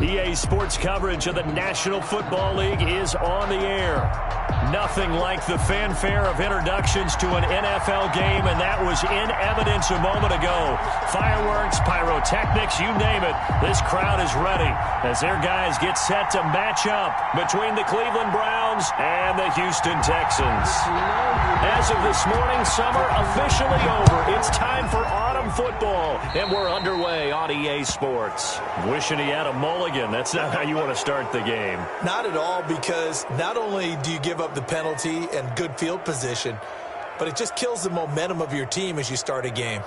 EA Sports coverage of the National Football League is on the air. Nothing like the fanfare of introductions to an NFL game, and that was in evidence a moment ago. Fireworks, pyrotechnics, you name it. This crowd is ready as their guys get set to match up between the Cleveland Browns and the Houston Texans. As of this morning, summer officially over. It's time for autumn football, and we're underway on EA Sports. Wishing he had a mulligan. That's not how you want to start the game. Not at all, because not only do you give up the penalty and good field position, but it just kills the momentum of your team as you start a game.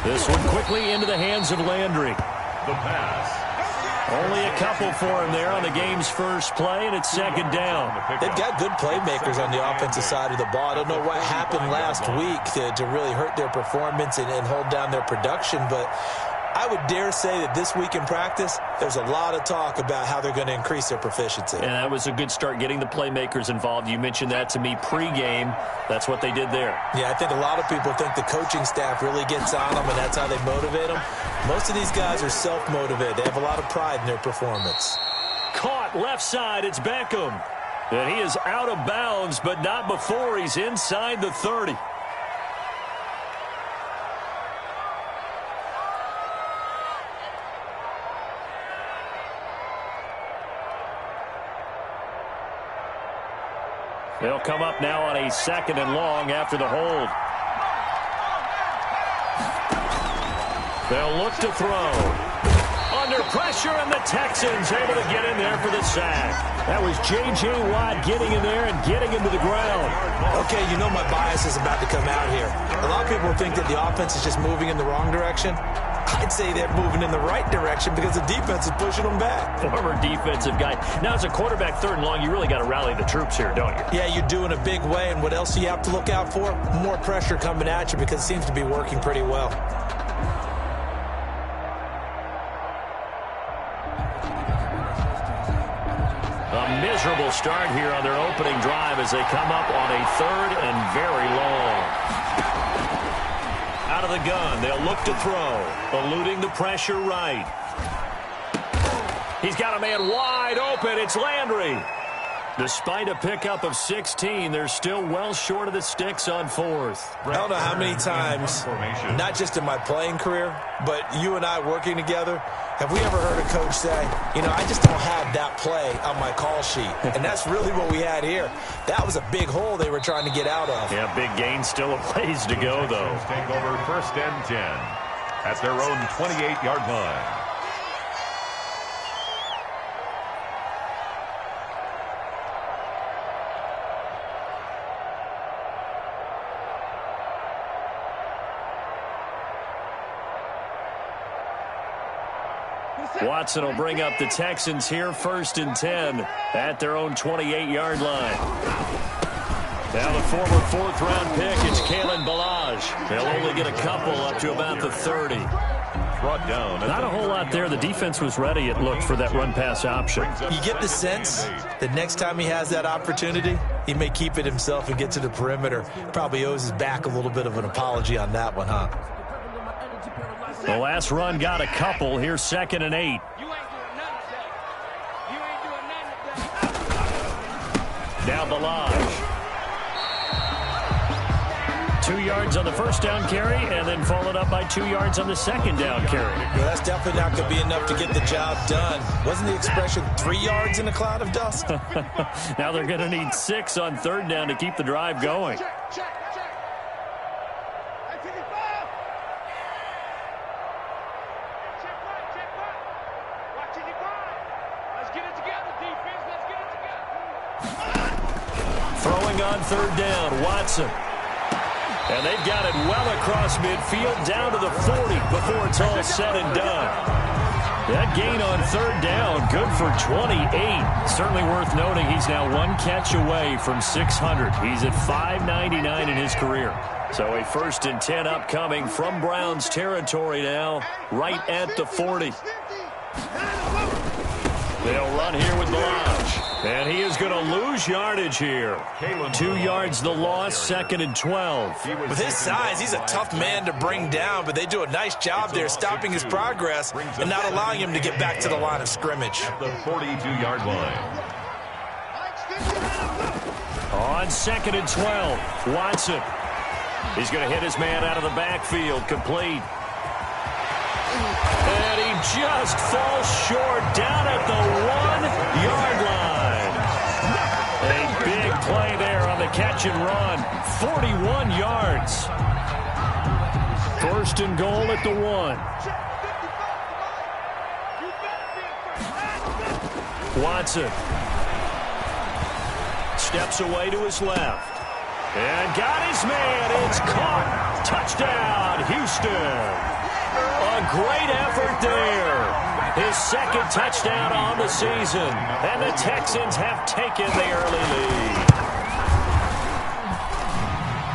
This one quickly into the hands of Landry. The pass. Only a couple for him there on the game's first play, and it's second down. They've got good playmakers on the offensive side of the ball. I don't know what happened last week to really hurt their performance and hold down their production, but I would dare say that this week in practice, there's a lot of talk about how they're going to increase their proficiency. And that was a good start, getting the playmakers involved. You mentioned that to me pregame. That's what they did there. Yeah, I think a lot of people think the coaching staff really gets on them, and that's how they motivate them. Most of these guys are self-motivated. They have a lot of pride in their performance. Caught left side. It's Beckham. And he is out of bounds, but not before he's inside the 30. They'll come up now on a second and long after the hold. They'll look to throw. Under pressure, and the Texans able to get in there for the sack. That was J.J. Watt getting in there and getting him to the ground. Okay, you know my bias is about to come out here. A lot of people think that the offense is just moving in the wrong direction. I'd say they're moving in the right direction because the defense is pushing them back. Former defensive guy. Now, as a quarterback, third and long, you really got to rally the troops here, don't you? Yeah, you're doing a big way, and what else do you have to look out for? More pressure coming at you because it seems to be working pretty well. A miserable start here on their opening drive as they come up on a third and very long. Out of the gun, they'll look to throw, eluding the pressure right. He's got a man wide open. It's Landry. Despite a pickup of 16, they're still well short of the sticks on fourth. I don't know how many times, not just in my playing career, but you and I working together, have we ever heard a coach say, you know, I just don't have that play on my call sheet. And that's really what we had here. That was a big hole they were trying to get out of. Yeah, big gain, still a ways to go, though. Take over first and 10 at their own 28-yard line. Watson will bring up the Texans here first and 10 at their own 28-yard line. Now the former fourth-round pick, it's Kalen Ballage. They'll only get a couple up to about the 30. Brought down. Not a whole lot there. The defense was ready, it looked, for that run-pass option. You get the sense that next time he has that opportunity, he may keep it himself and get to the perimeter. Probably owes his back a little bit of an apology on that one, huh? The last run got a couple. Here's second and 8. Now Ballage. 2 yards on the first down carry, and then followed up by 2 yards on the second down carry. Well, that's definitely not going to be enough to get the job done. Wasn't the expression 3 yards in a cloud of dust? Now they're going to need 6 on third down to keep the drive going. Throwing on third down, Watson. And they've got it well across midfield, down to the 40 before it's all said and done. That gain on third down, good for 28. Certainly worth noting he's now one catch away from 600. He's at 599 in his career. So a 1st and 10 upcoming from Browns territory now, right at the 40. They'll run here with Blanche. And he is going to lose yardage here. 2 yards the loss, 2nd and 12. With his size, he's a tough man to bring down, but they do a nice job there stopping his progress and not allowing him to get back to the line of scrimmage. At the 42-yard line. On 2nd and 12, Watson. He's going to hit his man out of the backfield, complete. And he just falls short down at the 1-yard line. A big play there on the catch and run. 41 yards. 1st and goal at the 1. Watson steps away to his left. And got his man. It's caught. Touchdown, Houston. A great effort there. His 2nd touchdown on the season. And the Texans have taken the early lead.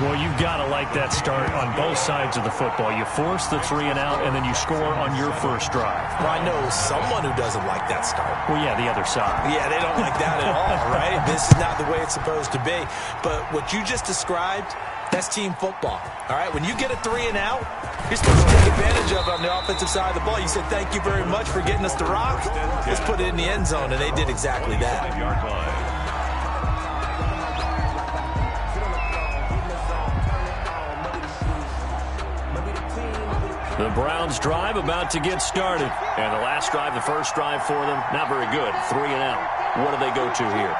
Well, you've got to like that start on both sides of the football. You force the 3 and out, and then you score on your first drive. Well, I know someone who doesn't like that start. Well, yeah, the other side. Yeah, they don't like that at all, right? This is not the way it's supposed to be. But what you just described, that's team football, all right? When you get a 3 and out, you're supposed to take advantage of it on the offensive side of the ball. You said, thank you very much for getting us the rock. Let's put it in the end zone, and they did exactly that. The Browns drive about to get started. And the last drive, the first drive for them, not very good. 3 and out. What do they go to here?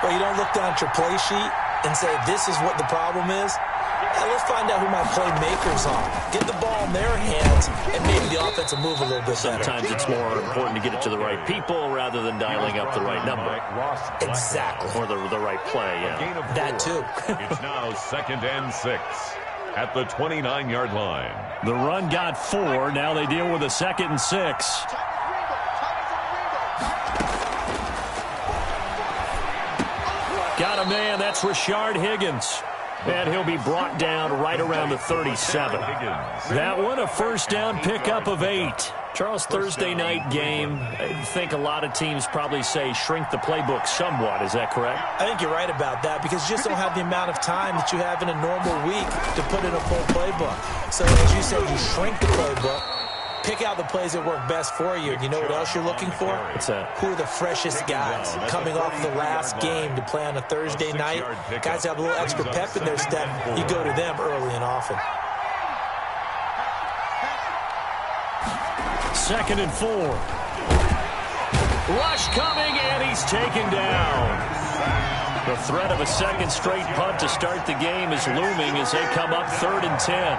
Well, you don't look down at your play sheet and say, this is what the problem is. Yeah, let's find out who my playmakers are. Get the ball in their hands, and maybe the offense will move a little bit better. Sometimes it's more important to get it to the right people rather than dialing up the right number. Exactly. Or the right play, yeah. That too. It's now 2nd and 6 at the 29-yard line. The run got 4. Now they deal with a 2nd and 6. Got a man. That's Rashard Higgins. And he'll be brought down right around the 37. That one, a 1st down pickup of 8. Charles, Thursday night game, I think a lot of teams probably say shrink the playbook somewhat. Is that correct? I think you're right about that because you just don't have the amount of time that you have in a normal week to put in a full playbook. So as you said, you shrink the playbook, pick out the plays that work best for you. And you know what else you're looking for? What's that? Who are the freshest guys coming off the last game to play on a Thursday night? Guys have a little extra pep in their step. You go to them early and often. 2nd and 4. Rush coming, and he's taken down. The threat of a 2nd straight punt to start the game is looming as they come up 3rd and 10.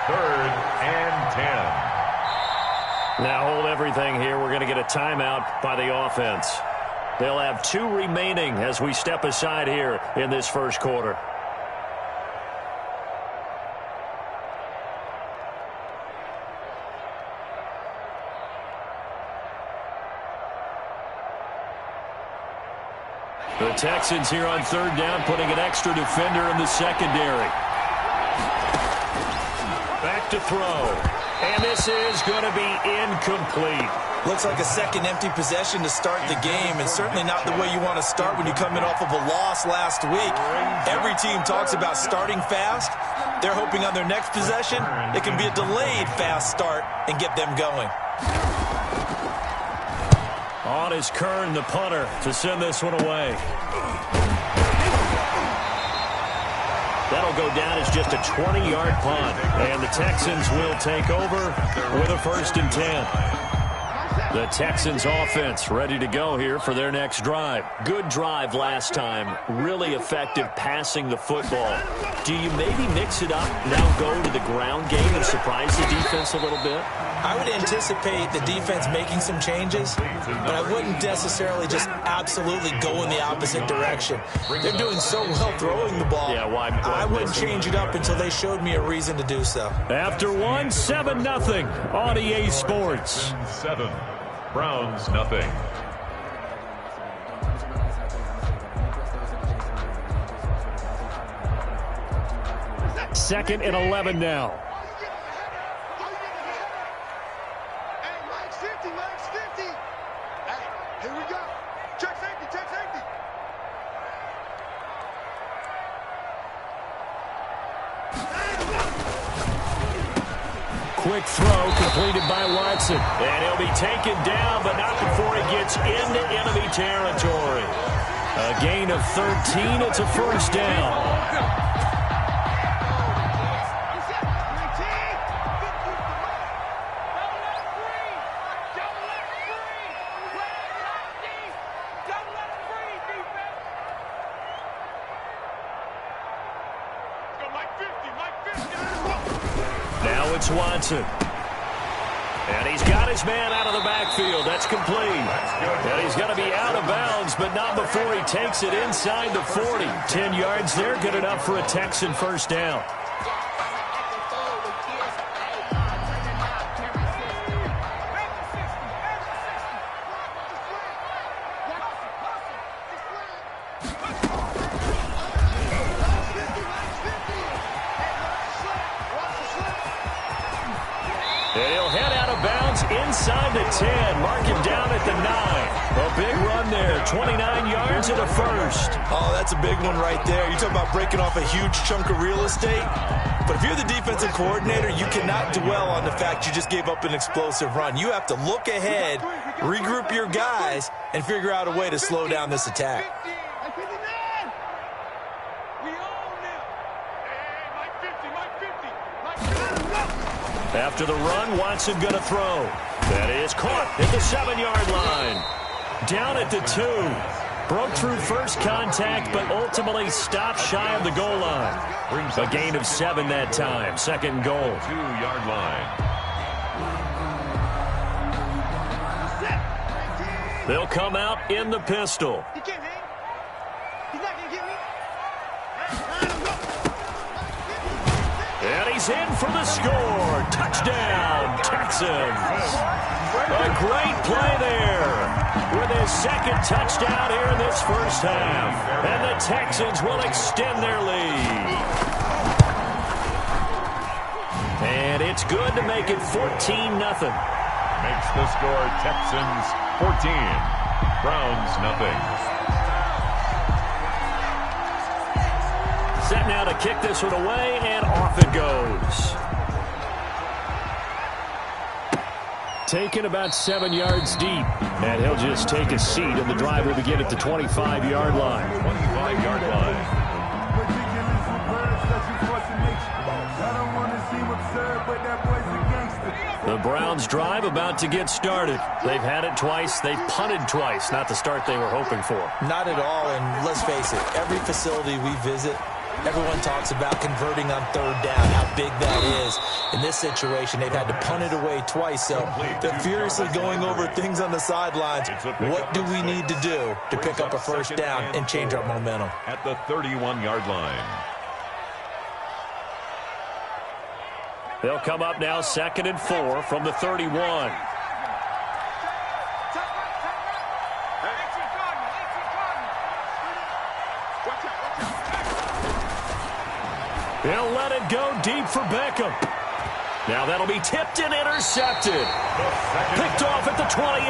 3rd and 10. Now hold everything here. We're going to get a timeout by the offense. They'll have 2 remaining as we step aside here in this first quarter. The Texans here on 3rd down, putting an extra defender in the secondary. Back to throw. And this is going to be incomplete. Looks like a 2nd empty possession to start the game, and certainly not the way you want to start when you're coming off of a loss last week. Every team talks about starting fast. They're hoping on their next possession, it can be a delayed fast start and get them going. On is Kern, the punter, to send this one away. That'll go down as just a 20-yard punt. And the Texans will take over with a 1st and 10. The Texans offense ready to go here for their next drive. Good drive last time. Really effective passing the football. Do you maybe mix it up, now go to the ground game and surprise the defense a little bit? I would anticipate the defense making some changes, but I wouldn't necessarily just absolutely go in the opposite direction. They're doing so well throwing the ball. Yeah, why I wouldn't change it up until they showed me a reason to do so. After one, 7-0 on EA Sports. 7. Browns, nothing. Second and 11 now. Quick throw completed by Watson. And he'll be taken down, but not before he gets into enemy territory. A gain of 13. It's a first down. Now it's Watson. And he's got his man out of the backfield. That's complete. And he's going to be out of bounds, but not before he takes it inside the 40. 10 yards there, good enough for a Texan first down. And he'll head out of bounds inside the 10. Mark him down at the 9. A big run there. 29 yards and a first. Oh, that's a big one right there. You talk about breaking off a huge chunk of real estate. But if you're the defensive coordinator, you cannot dwell on the fact you just gave up an explosive run. You have to look ahead, regroup your guys, and figure out a way to slow down this attack. After the run, Watson going to throw. That is caught at the 7-yard line. Down at the 2. Broke through first contact, but ultimately stopped shy of the goal line. A gain of 7 that time. Second and goal. 2-yard line. They'll come out in the pistol. He can't hang. He's not going to get me. And he's in for the score. Touchdown, Texans. A great play there with his second touchdown here in this first half. And the Texans will extend their lead. And it's good to make it 14-0. Makes the score Texans 14. Browns, nothing. Set now to kick this one away, and off it goes. Taken about 7 yards deep, and he'll just take a seat, and the drive will begin at the 25-yard line. 25-yard line. The Browns drive about to get started. They've had it twice. They've punted twice. Not the start they were hoping for. Not at all, and let's face it, every facility we visit, everyone talks about converting on third down, how big that is. In this situation, they've had to punt it away twice, so they're furiously going over things on the sidelines. What do we need to do to pick up a first down and change our momentum? At the 31-yard line. They'll come up now 2nd and 4 from the 31. He'll let it go deep for Beckham. Now that'll be tipped and intercepted. Picked off at the 28.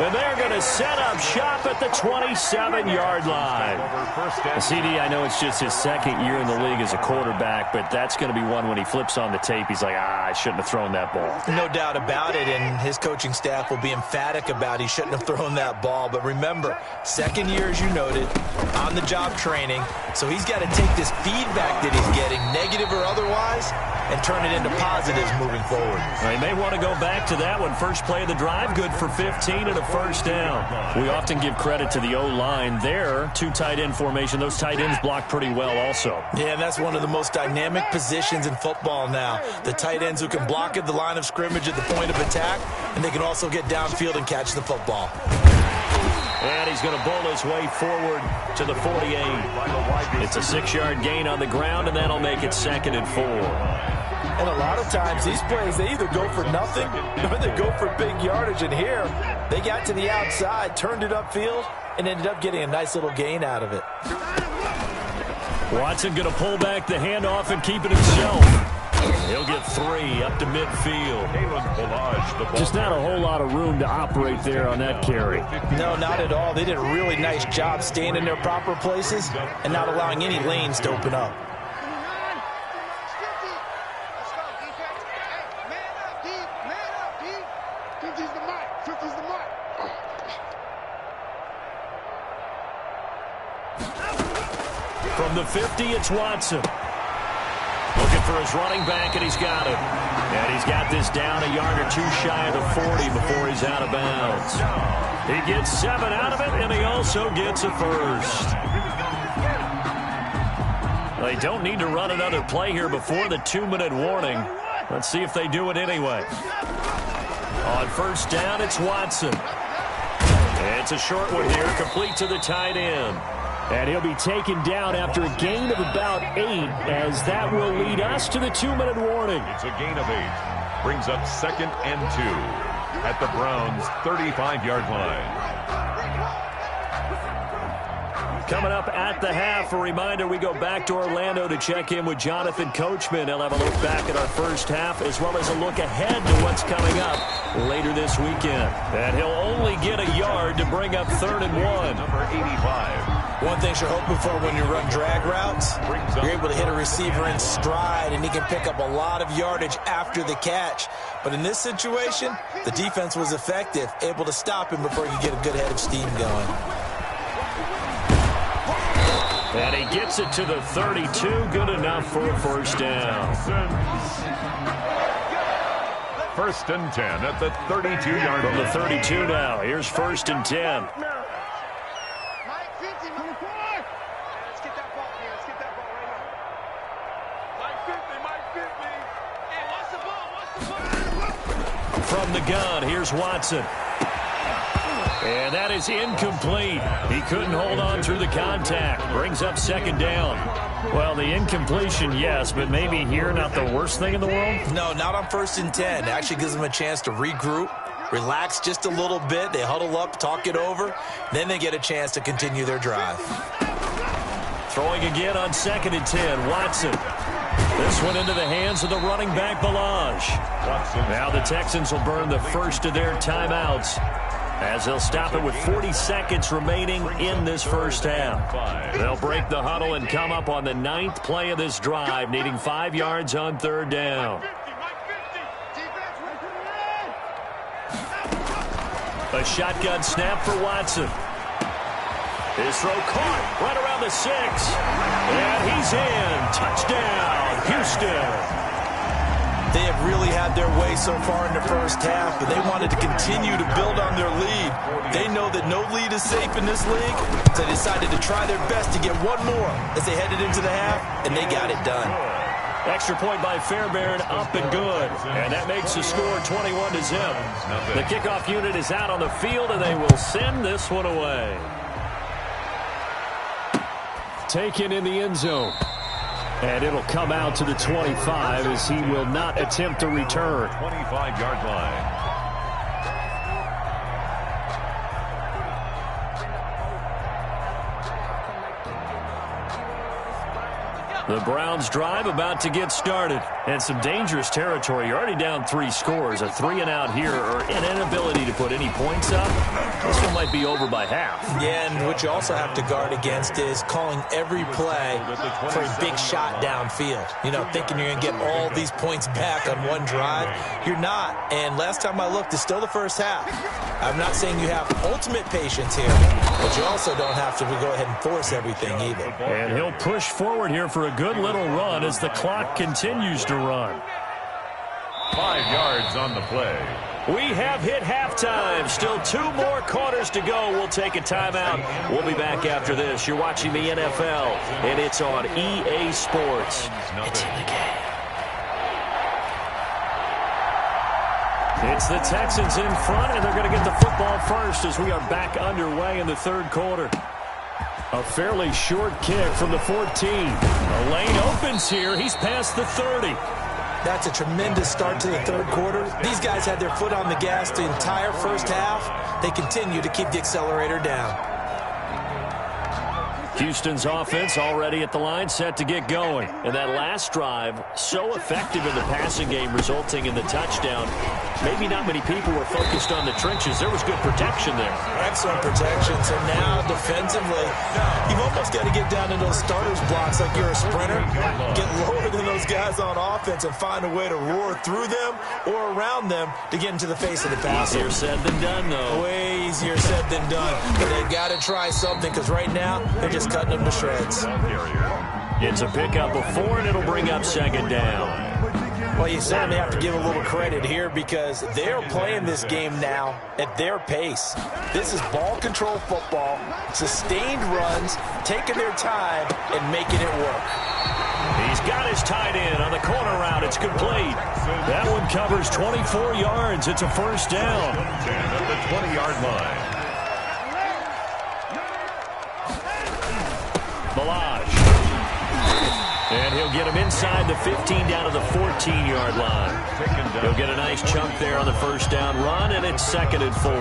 And they're going to set up shop at the 27-yard line. CD, I know it's just his second year in the league as a quarterback, but that's going to be one when he flips on the tape. He's like, I shouldn't have thrown that ball. No doubt about it, and his coaching staff will be emphatic about he shouldn't have thrown that ball. But remember, second year, as you noted, on-the-job training. So he's got to take this feedback that he's getting, negative or otherwise, and turn it into positives moving forward. He may want to go back to that one. First play of the drive, good for 15 and a first down. We often give credit to the O-line there. 2 tight end formation. Those tight ends block pretty well also. Yeah, and that's one of the most dynamic positions in football now. The tight ends who can block at the line of scrimmage at the point of attack, and they can also get downfield and catch the football. And he's going to bowl his way forward to the 48. It's a 6-yard gain on the ground, and that'll make it 2nd and 4. And a lot of times these plays, they either go for nothing or they go for big yardage. And here, They got to the outside, turned it upfield, and ended up getting a nice little gain out of it. Watson going to pull back the handoff and keep it himself. He'll get 3 up to midfield. Just not a whole lot of room to operate there on that carry. No, not at all. They did a really nice job staying in their proper places and not allowing any lanes to open up. From the 50, it's Watson. Looking for his running back, and he's got it. And he's got this down a yard or 2 shy of the 40 before he's out of bounds. He gets 7 out of it, and he also gets a first. They don't need to run another play here before the 2-minute warning. Let's see if they do it anyway. On first down, it's Watson. It's a short one here, complete to the tight end. And he'll be taken down after a gain of about 8, as that will lead us to the 2-minute warning. It's a gain of 8. Brings up 2nd and 2 at the Browns' 35-yard line. Coming up at the half, a reminder, we go back to Orlando to check in with Jonathan Coachman. He'll have a look back at our first half, as well as a look ahead to what's coming up later this weekend. And he'll only get a yard to bring up 3rd and 1. Number 85. One thing you're hoping for when you run drag routes, you're able to hit a receiver in stride, and he can pick up a lot of yardage after the catch. But in this situation, the defense was effective, able to stop him before he could get a good head of steam going. And he gets it to the 32, good enough for a first down. 1st and 10 at the 32-yard line. From the 32 now, here's 1st and 10. From the gun, here's Watson. And that is incomplete. He couldn't hold on through the contact. Brings up 2nd down. Well, the incompletion, yes, but maybe here not the worst thing in the world? No, not on 1st and 10. It actually gives them a chance to regroup, relax just a little bit. They huddle up, talk it over. Then they get a chance to continue their drive. Throwing again on 2nd and 10. Watson. This one into the hands of the running back, Balaj. Now the Texans will burn the first of their timeouts, as they'll stop it with 40 seconds remaining in this first half. They'll break the huddle and come up on the 9th play of this drive, needing 5 yards on 3rd down. A shotgun snap for Watson. His throw caught right around the 6. And he's in. Touchdown, Houston. They have really had their way so far in the first half, but they wanted to continue to build on their lead. They know that no lead is safe in this league, so they decided to try their best to get one more as they headed into the half, and they got it done. Extra point by Fairbairn, up and good. And that makes the score 21-0. The kickoff unit is out on the field, and they will send this one away. Taken in the end zone. And it'll come out to the 25 as he will not attempt to return. 25-yard line. The Browns drive about to get started. And some dangerous territory. You're already down 3 scores. A 3-and-out here, or an inability to put any points up. This one might be over by half. Yeah, and what you also have to guard against is calling every play for a big shot downfield. You know, thinking you're going to get all these points back on one drive. You're not. And last time I looked, it's still the first half. I'm not saying you have ultimate patience here, but you also don't have to go ahead and force everything either. And he'll push forward here for a good little run as the clock continues to run. 5 yards on the play. We have hit halftime. Still 2 more quarters to go. We'll take a timeout. We'll be back after this. You're watching the NFL, and it's on EA Sports. It's in the game. It's the Texans in front, and they're going to get the football first as we are back underway in the 3rd quarter. A fairly short kick from the 14. A lane opens here. He's past the 30. That's a tremendous start to the third quarter. These guys had their foot on the gas the entire first half. They continue to keep the accelerator down. Houston's offense already at the line, set to get going. And that last drive, so effective in the passing game, resulting in the touchdown. Maybe not many people were focused on the trenches. There was good protection there. Excellent protection. So now, defensively, you've almost got to get down in those starters blocks like you're a sprinter. Get lower than those guys on offense and find a way to roar through them or around them to get into the face of the passer. Easier said than done, though. Way easier said than done. But they got to try something because right now, they're just cutting them to shreds. It's a pickup of 4, and it'll bring up second down. Well, you certainly have to give a little credit here because they're playing this game now at their pace. This is ball control football, sustained runs, taking their time and making it work. He's got his tight end on the corner route. It's complete. That one covers 24 yards. It's a first down. 10 at the 20-yard line. Ballage. And he'll get him inside the 15 down to the 14-yard line. He'll get a nice chunk there on the first down run, and it's 2nd and 4.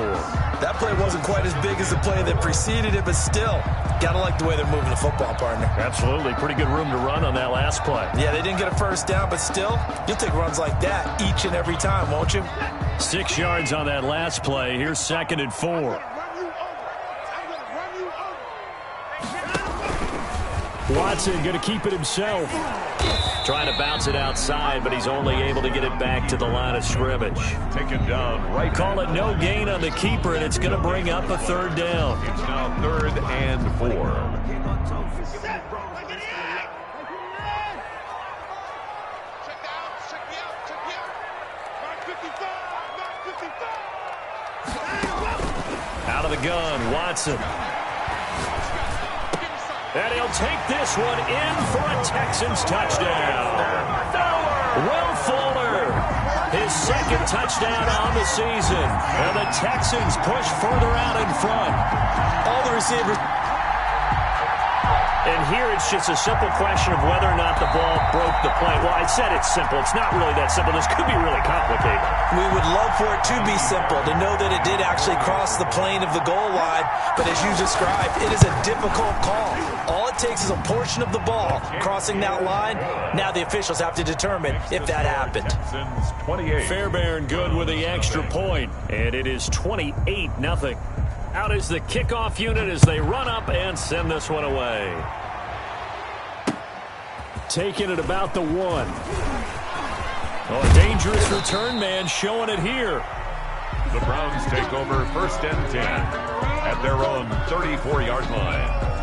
That play wasn't quite as big as the play that preceded it, but still, got to like the way they're moving the football, partner. Absolutely. Pretty good room to run on that last play. Yeah, they didn't get a first down, but still, you'll take runs like that each and every time, won't you? 6 yards on that last play. Here's 2nd and 4. Watson going to keep it himself. Trying to bounce it outside, but he's only able to get it back to the line of scrimmage. Taken down right. Call it no gain on the keeper, and it's going to bring up a 3rd down. It's now 3rd and 4. Out of the gun, Watson. And he'll take this one in for a Texans touchdown. Will Fuller, his 2nd touchdown on the season. And the Texans push further out in front. All the receivers. And here it's just a simple question of whether or not the ball broke the plane. Well, I said it's simple. It's not really that simple. This could be really complicated. We would love for it to be simple, to know that it did actually cross the plane of the goal line. But as you described, it is a difficult call. All it takes is a portion of the ball crossing that line. Now the officials have to determine if that happened. Fairbairn good with the extra point. And it is 28-0. Out is the kickoff unit as they run up and send this one away. Taking it about the 1. Oh, a dangerous return man showing it here. The Browns take over 1st and 10 at their own 34-yard line.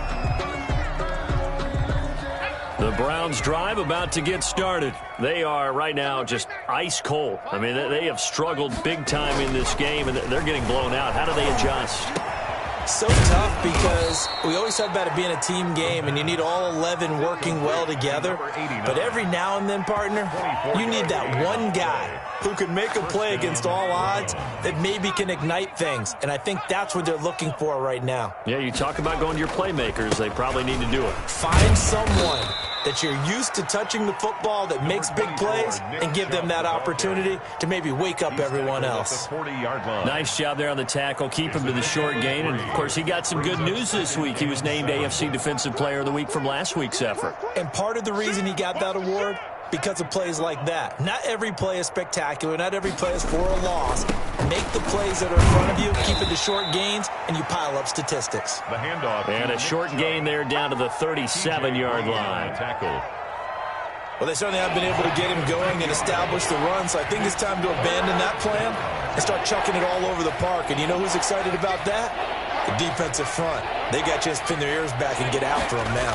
The Browns drive about to get started. They are right now just ice cold. I mean, they have struggled big time in this game, and they're getting blown out. How do they adjust? So tough because we always talk about it being a team game, and you need all 11 working well together. But every now and then, partner, you need that one guy who can make a play against all odds that maybe can ignite things. And I think that's what they're looking for right now. Yeah, you talk about going to your playmakers. They probably need to do it. Find someone that you're used to touching the football that makes big plays and give them that opportunity to maybe wake up everyone else. Nice job there on the tackle. Keep him to the short gain. And, of course, he got some good news this week. He was named AFC Defensive Player of the Week from last week's effort. And part of the reason he got that award, because of plays like that. Not every play is spectacular. Not every play is for a loss. Make the plays that are in front of you, keep it to short gains, and you pile up statistics. The handoff. And a short gain there down to the 37-yard line. Tackle. Well, they certainly have been able to get him going and establish the run, so I think it's time to abandon that plan and start chucking it all over the park. And you know who's excited about that? The defensive front. They got to just pin their ears back and get after him now.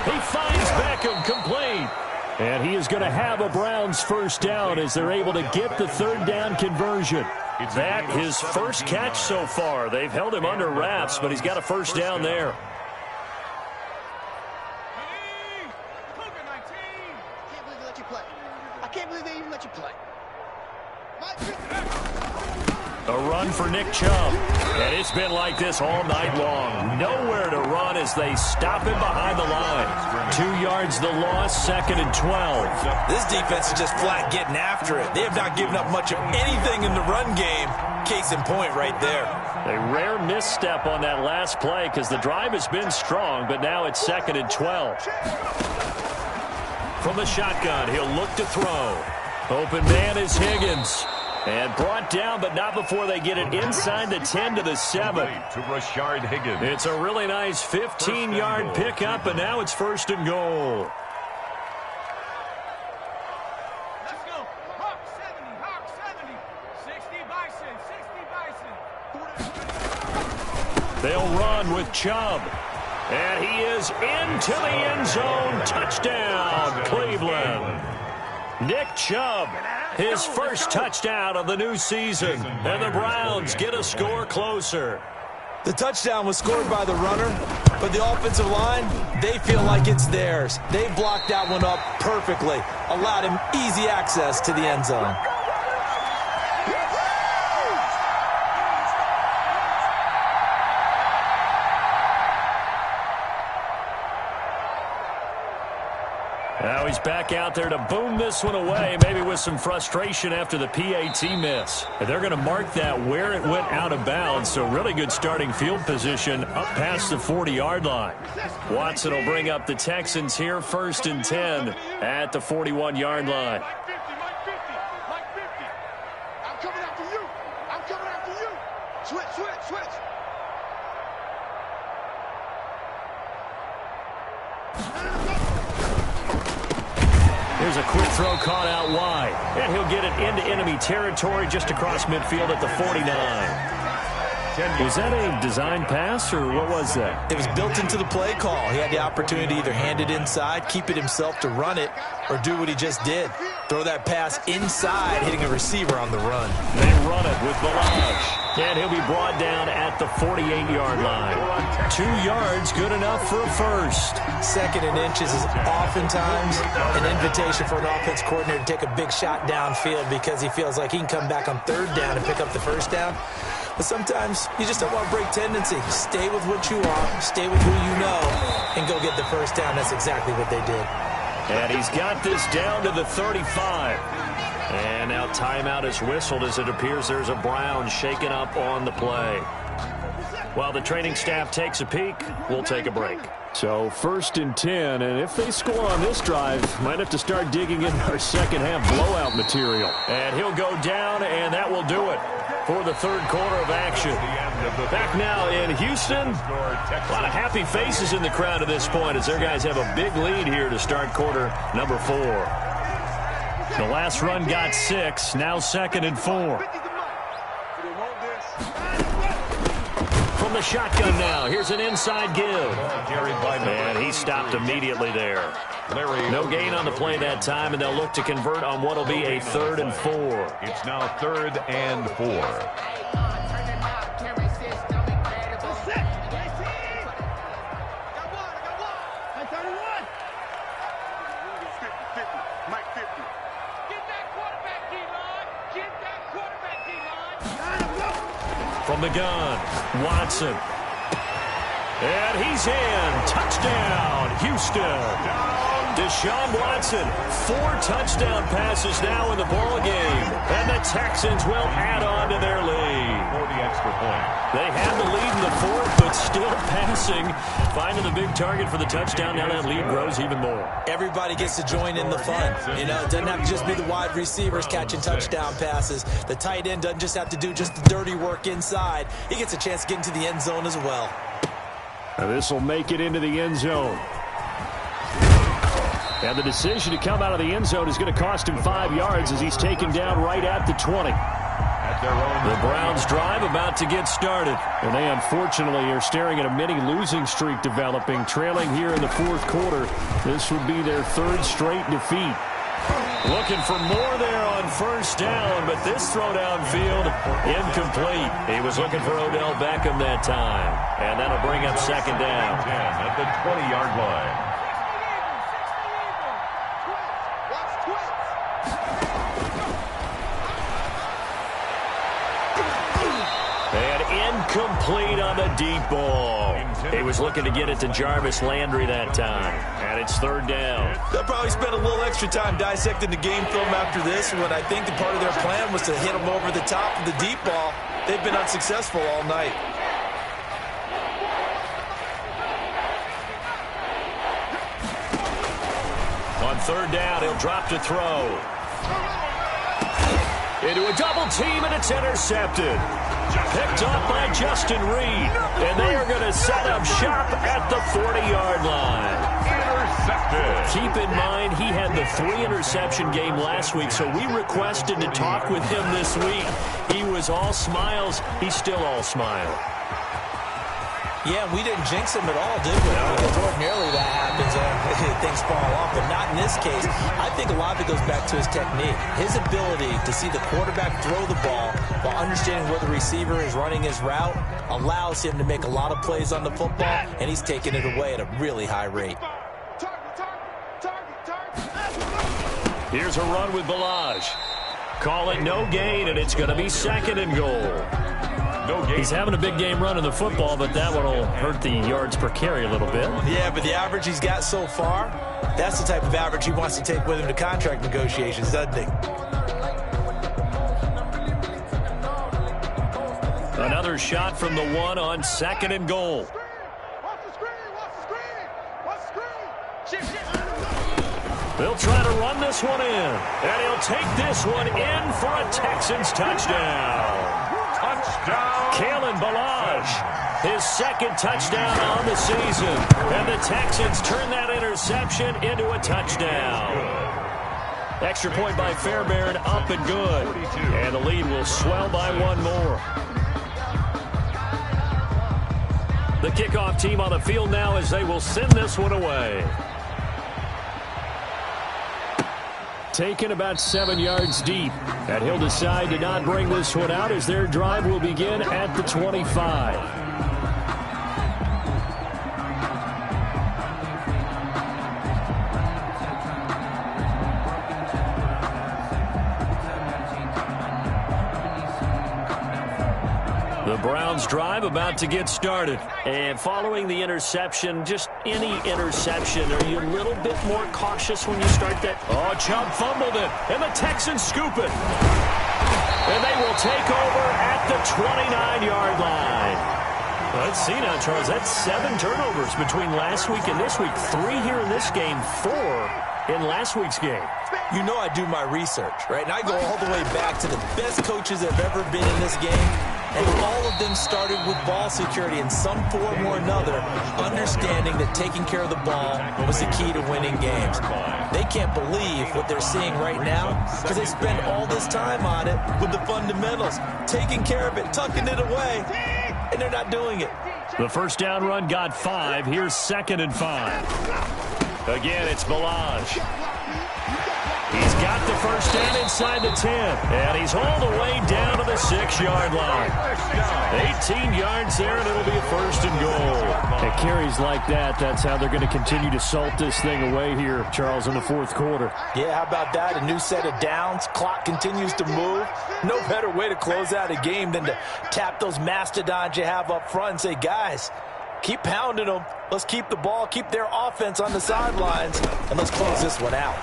He finds Beckham complete. And he is going to have a Browns first down as they're able to get the 3rd down conversion. That his first catch so far. They've held him under wraps, but he's got a first down there. I can't believe they even let you play. A run for Nick Chubb. And it's been like this all night long. Nowhere to run as they stop him behind the line. 2 yards the loss, 2nd and 12. This defense is just flat getting after it. They have not given up much of anything in the run game. Case in point right there. A rare misstep on that last play because the drive has been strong, but now it's 2nd and 12. From the shotgun, he'll look to throw. Open man is Higgins. And brought down, but not before they get it inside the 10 to the 7. To Rashard Higgins. It's a really nice 15-yard pickup, and now it's 1st and goal. Let's go. Hawk 70, Hawk 70. 60 Bison, 60 Bison. They'll run with Chubb. And he is into the end zone. Touchdown, Cleveland. Nick Chubb, his first touchdown of the new season. And the Browns get a score closer. The touchdown was scored by the runner, but the offensive line, they feel like it's theirs. They blocked that one up perfectly, allowed him easy access to the end zone. Now he's back out there to boom this one away, maybe with some frustration after the PAT miss. And they're going to mark that where it went out of bounds, so really good starting field position up past the 40-yard line. Watson will bring up the Texans here, 1st and 10 at the 41-yard line. Mike 50, Mike 50, Mike 50. I'm coming after you. I'm coming after you. Switch, switch, switch. Here's a quick throw caught out wide. And he'll get it into enemy territory just across midfield at the 49. Was that a design pass, or what was that? It was built into the play call. He had the opportunity to either hand it inside, keep it himself to run it, or do what he just did. Throw that pass inside, hitting a receiver on the run. They run it with Balaj. And he'll be brought down at the 48-yard line. 2 yards, good enough for a first. 2nd and inches is oftentimes an invitation for an offense coordinator to take a big shot downfield because he feels like he can come back on 3rd down and pick up the 1st down. But sometimes you just don't want to break tendency. Stay with what you are, stay with who you know, and go get the 1st down. That's exactly what they did. And he's got this down to the 35. And now timeout is whistled as it appears there's a Brown shaken up on the play. While the training staff takes a peek, we'll take a break. So 1st and 10, and if they score on this drive, might have to start digging in our second half blowout material. And he'll go down, and that will do it for the 3rd quarter of action. Back now in Houston, a lot of happy faces in the crowd at this point as their guys have a big lead here to start quarter number 4. The last run got 6, now 2nd and 4. From the shotgun now, here's an inside give. And he stopped immediately there. No gain on the play that time, and they'll look to convert on what will be a 3rd and 4. It's now 3rd and 4. From the gun, Watson. And he's in. Touchdown, Houston. Deshaun Watson, 4 touchdown passes now in the ball game. And the Texans will add on to their lead. For the extra point. They had the lead in the 4th, but still passing. Finding the big target for the touchdown. Now that lead grows even more. Everybody gets to join in the fun. You know, it doesn't have to just be the wide receivers catching touchdown passes. The tight end doesn't just have to do just the dirty work inside. He gets a chance to get into the end zone as well. Now this will make it into the end zone. And the decision to come out of the end zone is going to cost him 5 yards as he's taken down right at the 20. The Browns drive about to get started. And they unfortunately are staring at a mini losing streak developing, trailing here in the 4th quarter. This would be their 3rd straight defeat. Looking for more there on 1st down, but this throw downfield incomplete. He was looking for Odell Beckham that time. And that'll bring up 2nd down. At the 20-yard line. Incomplete on the deep ball. He was looking to get it to Jarvis Landry that time. And it's third down. They'll probably spend a little extra time dissecting the game film after this when I think the part of their plan was to hit him over the top of the deep ball. They've been unsuccessful all night. On third down, he'll drop to throw. Into a double team, and it's intercepted. Picked up by Justin Reed. And they are going to set up shop at the 40-yard line. Intercepted. Keep in mind, he had the 3-interception game last week, so we requested to talk with him this week. He was all smiles. He's still all smile. Yeah, we didn't jinx him at all, did we? Because ordinarily that happens and things fall off, but not in this case. I think a lot of it goes back to his technique. His ability to see the quarterback throw the ball while understanding where the receiver is running his route allows him to make a lot of plays on the football, and he's taking it away at a really high rate. Here's a run with Ballage. Call it no gain, and it's going to be second and goal. No gain. He's having a big game running the football, but that one will hurt the yards per carry a little bit. Yeah, but the average he's got so far, that's the type of average he wants to take with him to contract negotiations, doesn't he? Another shot from the one on second and goal. They'll try to run this one in, and he'll take this one in for a Texans touchdown. Touchdown. Kalen Ballage, his second touchdown on the season. And the Texans turn that interception into a touchdown. Extra point by Fairbairn, up and good. And the lead will swell by one more. The kickoff team on the field now as they will send this one away. Taken about 7 yards deep. And he'll decide to not bring this one out as their drive will begin at the 25. The Browns drive about to get started. And following the interception, just any interception, are you a little bit more cautious when you start that? Oh, Chubb fumbled it, and the Texans scoop it. And they will take over at the 29-yard line. Let's see now, Charles. That's 7 turnovers between last week and this week. 3 here in this game, 4 in last week's game. You know I do my research, right? And I go all the way back to the best coaches that have ever been in this game. And all of them started with ball security in some form or another, understanding that taking care of the ball was the key to winning games. They can't believe what they're seeing right now because they spend all this time on it with the fundamentals, taking care of it, tucking it away, and they're not doing it. The first down run got 5. Here's 2nd and 5. Again, it's Ballage. He's got the first down inside the 10, and he's all the way down to the 6-yard line. 18 yards there, and it'll be a first and goal. At carries like that, that's how they're going to continue to salt this thing away here, Charles, in the fourth quarter. Yeah, how about that? A new set of downs. Clock continues to move. No better way to close out a game than to tap those mastodons you have up front and say, guys, keep pounding them. Let's keep the ball, keep their offense on the sidelines, and let's close this one out.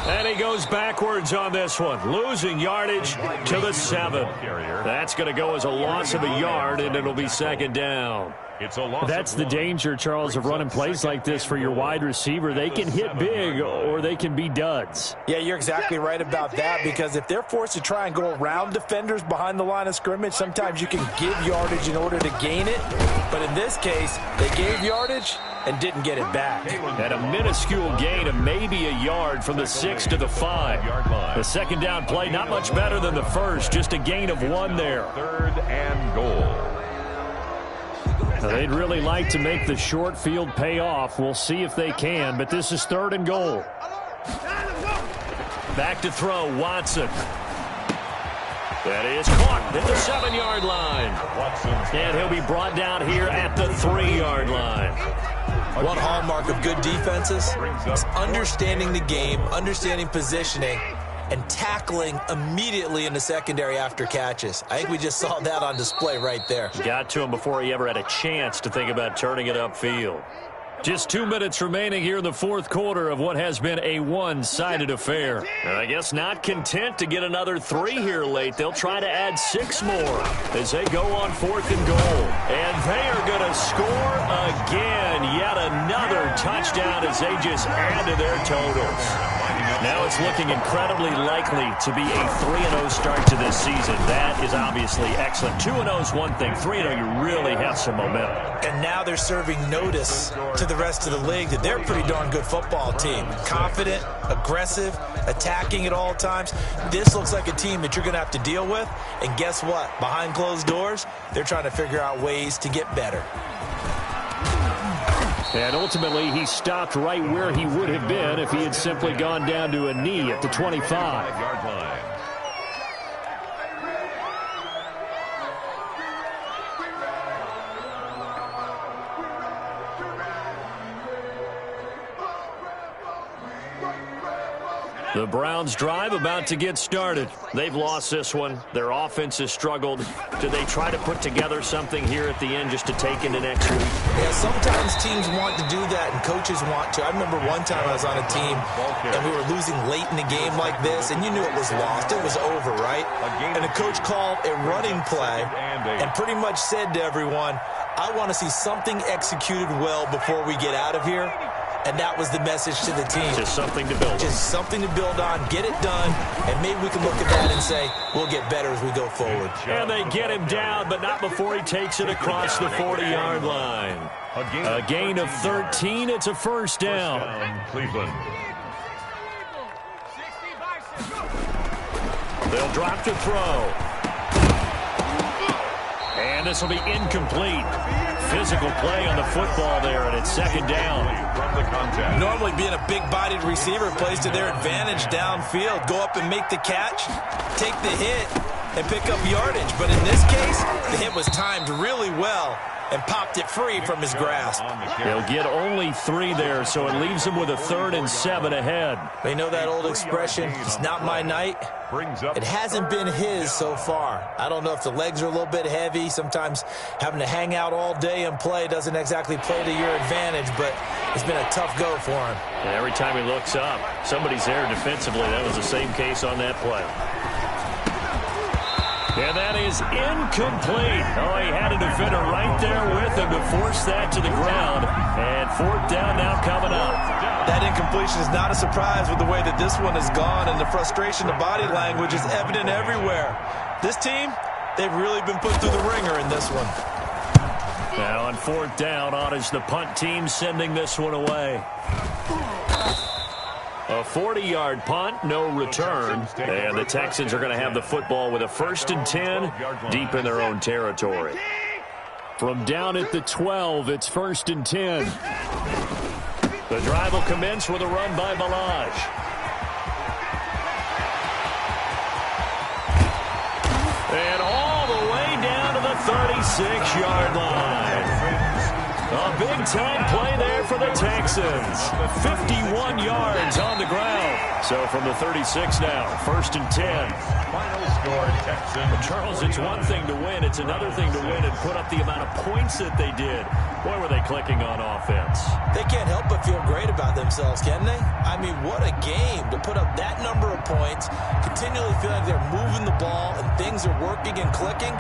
And he goes backwards on this one, losing yardage to the 7. That's going to go as a loss of a yard, and it'll be 2nd down. That's the danger, Charles, of running plays like this for your wide receiver. They can hit big or they can be duds. Yeah, you're exactly right about that, because if they're forced to try and go around defenders behind the line of scrimmage, sometimes you can give yardage in order to gain it. But in this case, they gave yardage and didn't get it back. And a minuscule gain of maybe a yard from the 6 to the 5. The second down play, not much better than the first, just a gain of 1 there. 3rd and goal. Now, they'd really like to make the short field pay off. We'll see if they can, but this is 3rd and goal. Back to throw, Watson. That is caught at the 7-yard line. And he'll be brought down here at the 3-yard line. One hallmark of good defenses is understanding the game, understanding positioning, and tackling immediately in the secondary after catches. I think we just saw that on display right there. Got to him before he ever had a chance to think about turning it upfield. Just 2 minutes remaining here in the fourth quarter of what has been a one-sided affair. And I guess not content to get another 3 here late. They'll try to add 6 more as they go on 4th and goal. And they are going to score again. Yet another touchdown as they just add to their totals. Now it's looking incredibly likely to be a 3-0 start to this season. That is obviously excellent. 2-0 is one thing. 3-0, you really have some momentum. And now they're serving notice to the rest of the league that they're a pretty darn good football team. Confident, aggressive, attacking at all times. This looks like a team that you're going to have to deal with. And guess what? Behind closed doors, they're trying to figure out ways to get better. And ultimately, he stopped right where he would have been if he had simply gone down to a knee at the 25-yard line. The Browns drive about to get started. They've lost this one. Their offense has struggled. Do they try to put together something here at the end just to take into next week? Yeah, sometimes teams want to do that and coaches want to. I remember one time I was on a team and we were losing late in a game like this, and you knew it was lost. It was over, right? And the coach called a running play and pretty much said to everyone, I want to see something executed well before we get out of here. And that was the message to the team. Just something to build on. Just something to build on, get it done, and maybe we can look at that and say, we'll get better as we go forward. And they get him down, but not before he takes it across the 40-yard line. A gain of 13. It's a first down. Cleveland. They'll drop to throw. And this will be incomplete. Physical play on the football there, and it's second down. Normally being a big-bodied receiver plays to their advantage downfield. Go up and make the catch, take the hit, and pick up yardage. But in this case, the hit was timed really well and popped it free from his grasp. They'll get only 3 there, so it leaves them with a 3rd and 7 ahead. They know that old expression, it's not my night. It hasn't been his so far. I don't know if the legs are a little bit heavy. Sometimes having to hang out all day and play doesn't exactly play to your advantage, but it's been a tough go for him. And every time he looks up, somebody's there defensively. That was the same case on that play. And that is incomplete. Oh, he had a defender right there with him to force that to the ground. And 4th down now coming up. That incompletion is not a surprise with the way that this one has gone, and the frustration, the body language is evident everywhere. This team, they've really been put through the ringer in this one. Now on 4th down, on is the punt team sending this one away. A 40-yard punt, no return. And the Texans are going to have the football with a 1st and 10 deep in their own territory. From down at the 12, it's 1st and 10. The drive will commence with a run by Balaj. And all the way down to the 36-yard line. A big-time play there for the Texans. 51 yards on the ground. So from the 36 now, 1st and 10. Final score, Texans. But Charles, it's one thing to win. It's another thing to win and put up the amount of points that they did. Boy, were they clicking on offense. They can't help but feel great about themselves, can they? I mean, what a game to put up that number of points, continually feel like they're moving the ball and things are working and clicking.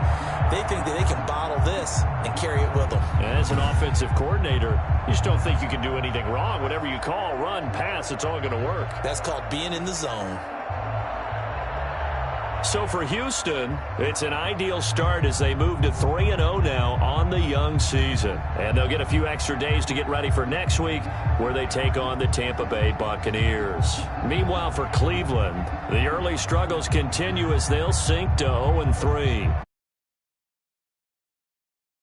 They think that they can bottle this and carry it with them. And as an offensive coordinator, you just don't think you can do anything wrong. Whatever you call, run, pass, it's all going to work. That's called being in the zone. So for Houston, it's an ideal start as they move to 3-0 now on the young season. And they'll get a few extra days to get ready for next week where they take on the Tampa Bay Buccaneers. Meanwhile, for Cleveland, the early struggles continue as they'll sink to 0-3.